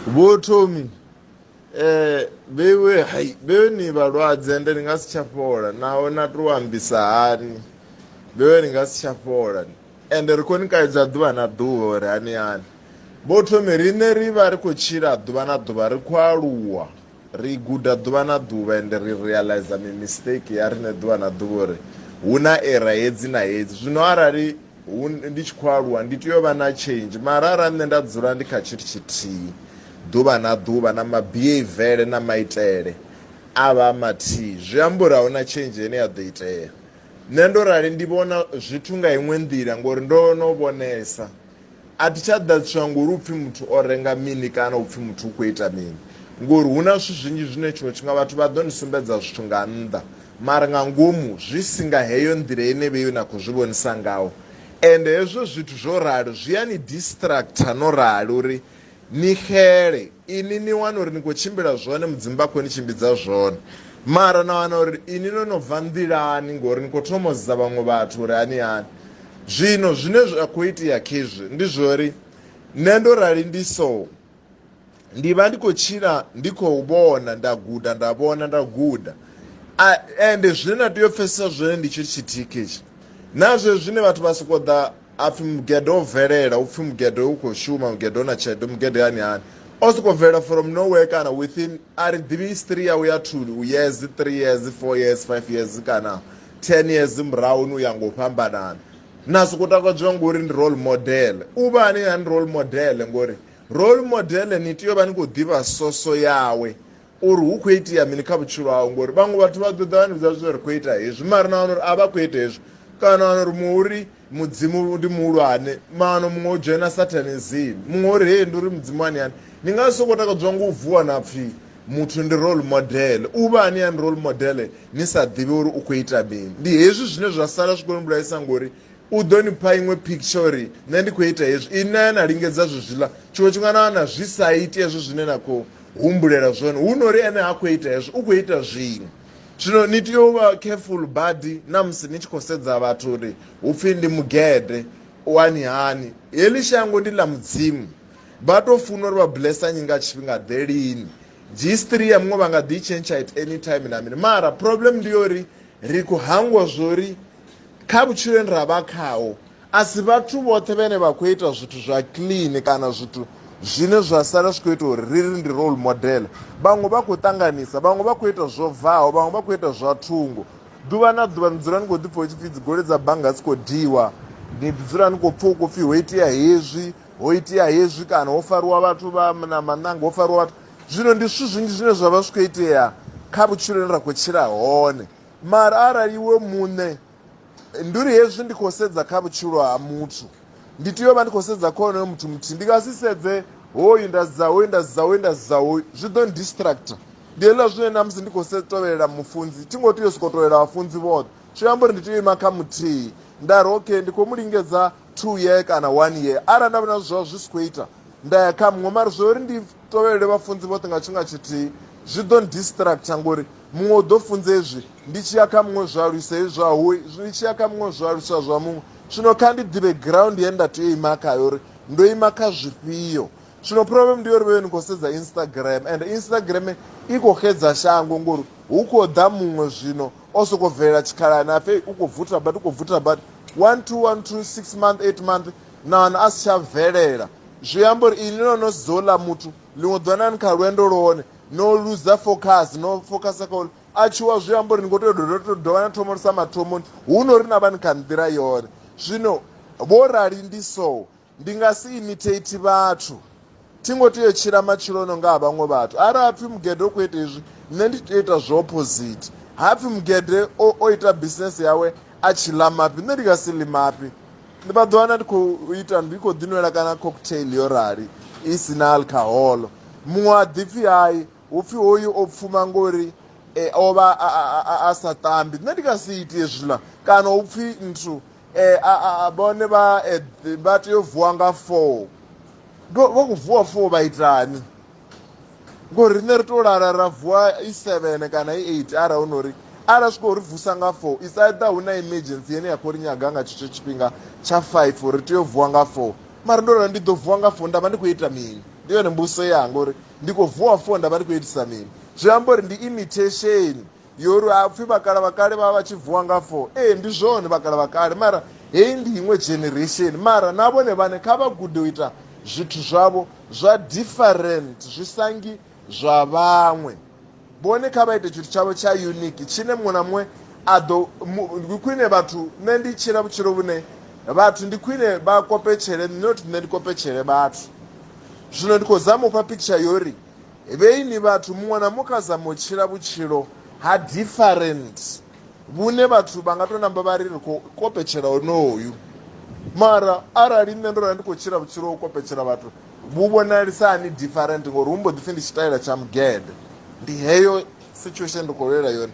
Votomi bewe bewe ni balwadze ende ni nga si tsha fhola naona to ambisa hani bewe ni nga si tsha fhola ende ri khou ni kaidza ḓuvha na ḓuvha uri hani hani. Votomi riṋe ri vha ri khou tshila ḓuvha na ḓuvha ri khou aluwa ri guda ḓuvha na ḓuvha ende ri realize mi mistake ya riṋe ḓuvha na ḓuvha uri hu na era hedzi na hedzi. Zwino arali ndi tshi khou aluwa ndi tea u vha na change, mara arali nṋe nda dzula ndi kha tshithu tshithihi ḓuvha na ḓuvha na mabiheivele na maitele a vha mathihi, zwi amba uri a hu na change ine ya ḓo itea. Nṋe ndo rali ndi vhona zwithu nga iṅwe nḓila ngori ndo no vhonesa a thi tsha ḓadziwa ngori upfhi muthu o renga mini kana upfhi muthu u khou ita mini, ngori hu na zwithu zwinzhi zwine tshiṅwe tshifhinga vhathu vha ḓo ni sumbedza zwithu nga nnḓa mara nga ngomu zwi si nga heyo nḓila ine vheyo na khou zwi vhonisa ngaho. Ende hezwo zwithu zwo ralo zwi ya ni distracta no rali uri ni xele ini ni wana uri ni khou tshimbila zwone mudzimba khou ni tshimbidza zwone, mara na wana uri ini no no bva nḓilani ngori ni khou thomozisa vhaṅwe vhathu uri hani hani. Zwino zwine zwa khou itea khezwi ndi zwori nṋe ndo rali ndi so ndi vha ndi khou tshila ndi khou vhona nda guda nda vhona nda guda ende zwine na tea u pfesesa zwone ndi tshithu tshithihi ketshi na zwe zwine vhathu vha sokou ḓa apfhi mugede o bvelela upfhi mugede u khou shuma mugede una tshelede mugede hani hani o sokou bvelela from nowhere kana within a ri ḓivhi history yawe ya 2 years 3 years 4 years 5 years kana 10 years murahu u ya ngo fhambanana na sokou takadziwa ngori ndi role model. U vha ani hani role model ngori role model ni tea u vha ni khou ḓivha soso yawe uri hu khou itea mini kha vhutshilo hawe ngori vhaṅwe vhathu vha ḓo ḓa vha ni vhudza zwi ri khou ita hezwi mara na wana uri a vha khou ita hezwi kana wana uri muuri mudzimu ndi muhulwane mano muṅwe u dzhena satanism muṅwe uri hei ndi uri mudzimu ani hani. Ni nga sokou takadziwa ngo u vuwa na pfhi muthu ndi role model. U vha ani hani role model ni sa ḓivhi uri u khou ita mini. Ndi hezwi zwine zwa sala zwi khou ni vhulaisa ngori u ḓo ni pha iṅwe picture uri nṋe ndi khou ita hezwi ine na lingedza zwizwiḽa tshiṅwe tshifhinga na wana zwi sa iti hezwo zwine na khou humbulela zwone hu nori ene ha khou ita hezwo u khou ita zwiṅwe. Zwino ni tea u vha careful badi na musi ni tshi khou sedza vhathu uri hupfhi ndi mugede wani hani heḽi shango ndi ḽa mudzimu vha tou funa uri vha blessanyi nga tshifhinga ḓe lini. History ya muṅwe vha nga ḓi i tshentsha at any time na mini mara problem ndi yori ri khou hangwa zwori kha vhutshiloni ra vha khaho a si vhathu vhoṱhe vhane vha khou ita zwithu zwa clean kana zwithu zwine zwa sala zwi khou ita uri riri ndi role model. Vhaṅwe vha khou ṱanganisa vhaṅwe vha khou ita zwo bvaho vhaṅwe vha khou ita zwa thungo ḓuvha na ḓuvha ni dzula ni khou ḓipfha hu tshipfi dzigoloi dza bannga dzi khou diwa ni dzula ni khou pfha hu khou pfhi ho itea hezwi ho itea hezwi kana ho fariwa vhathu vha na maṋanga ho fariwa vhathu. Zwino ndi zwithu zwinzhi zwine zwa vha zwi khou itea kha vhutshiloni ra khou tshila hone mara arali iwe muṋe ndi uri hezwi ndi khou sedza kha vhutshilo ha muthu ndi tea u vha ndi khou sedza kha honoyo muthu muthihi ndi nga si sedze hoyu nda zidza hoyu nda zidza hoyu nda zidza hoyu zwi ḓo ndistracta. Ndi hezwiḽa zwine na musi ndi khou tovhelela mufunzi thi ngo tea u sokou tovhelela vhafunzi vhoṱhe zwi amba uri ndi tea u ima kha muthihi nda ri okay ndi khou mu lingedza 2 year kana 1 year arali nda vhona zwavho zwi si khou ita nda ya kha muṅwe mara zwo uri ndi tovhelele vhafunzi vhoṱhe nga tshifhinga tshithihi zwi ḓo ndistracta ngori muṅwe u ḓo funza hezwi ndi tshi ya kha muṅwe zwa aluisa hezwi zwa hoyu ndi tshi ya kha muṅwe zwa aluisa zwa muṅwe. Zwino kha ndi ḓivhe ground ye nda tea u ima khayo uri ndo ima kha zwifhio. Zwino problem ndi uri vhe ni khou sedza Instagram and Instagram i khou xedza shango ngori hu khou ḓa muṅwe zwino o sokou bvelela tshikhalani apfhe u khou vuta badi u khou vuta badi 1 2 1 2 6 month 8 month na wana a si tsha bvelela. Zwi amba uri ini no no dzo ḽa muthu ḽiṅwe ḓuvha na ni kha lwendo lwone no luza focus no focusa kha a tshiwa zwi amba uri ni khou tea u dovha na thomolisa mathomoni hu no ri na vha ni kha nḓila yone. Zwino vho rali ndi so ndi nga si imitate vhathu thi ngo tea u tshila matshiloni nga ha vhaṅwe vhathu arali hapfhi mugede u khou ita hezwi nṋe ndi tea u ita zwo opposite. Hapfhi mugede o ita business yawe a tshi ḽa mafhi nṋe ndi nga si ḽi mafhi ndi vha ḓo wana ndi khou ita ndi khou ḓinwela kana cocktail yo rali i si na alcohol. Muṅwe a ḓipfhi hayi hupfhi hoyu o pfuma ngori o vha a sa ṱambi nṋe ndi nga si iti hezwiḽa kana hupfhi nthu vhone vha tea u vuwa nga 4 vha khou vuwa 4 vha itani ngori riṋe ri tou lala ra vuwa i 7 kana i 8 arali hu nori arali zwi khou ri vusa nga 4 isa ḓa hu na emergency yene ya khou ri nyaga nga tshetsho tshifhinga tsha 5 uri tea u vuwa nga 4 mara ndo rali ndi ḓo vuwa nga 4 nda vha ndi khou ita mini ndiyone mbuso yangu uri ndikovhuwa fonda vari kuitisa mini zviamba uri ndi-imitation yori apfi vakara vakare vava vachivhuwa ngafo ndizvoni vakara vakare mara hei ndiimwe generation mara navo nevane kavagudhoita zvithu zvavo zvadifferent zvisangi zvavamwe bone kavaite chithu chavo chaunique chine mumwe namumwe ndikuine vathu ne ndichira vuchiro vune vathu ndikuine vakopechere not ne ndikopechere vathu zvino ndikozamupa picture yori veini vathu mumwe namukazamu chira vuchiro hadifferent vune vathu vangatonamba variri kopechera unoyu mara arali nne ndorora ndikochira vuchiro ukopechera vathu vuvonarisa ani different ngori umbodhifi ndichitaira chamugedhe ndi heyo situation ndikorera yoni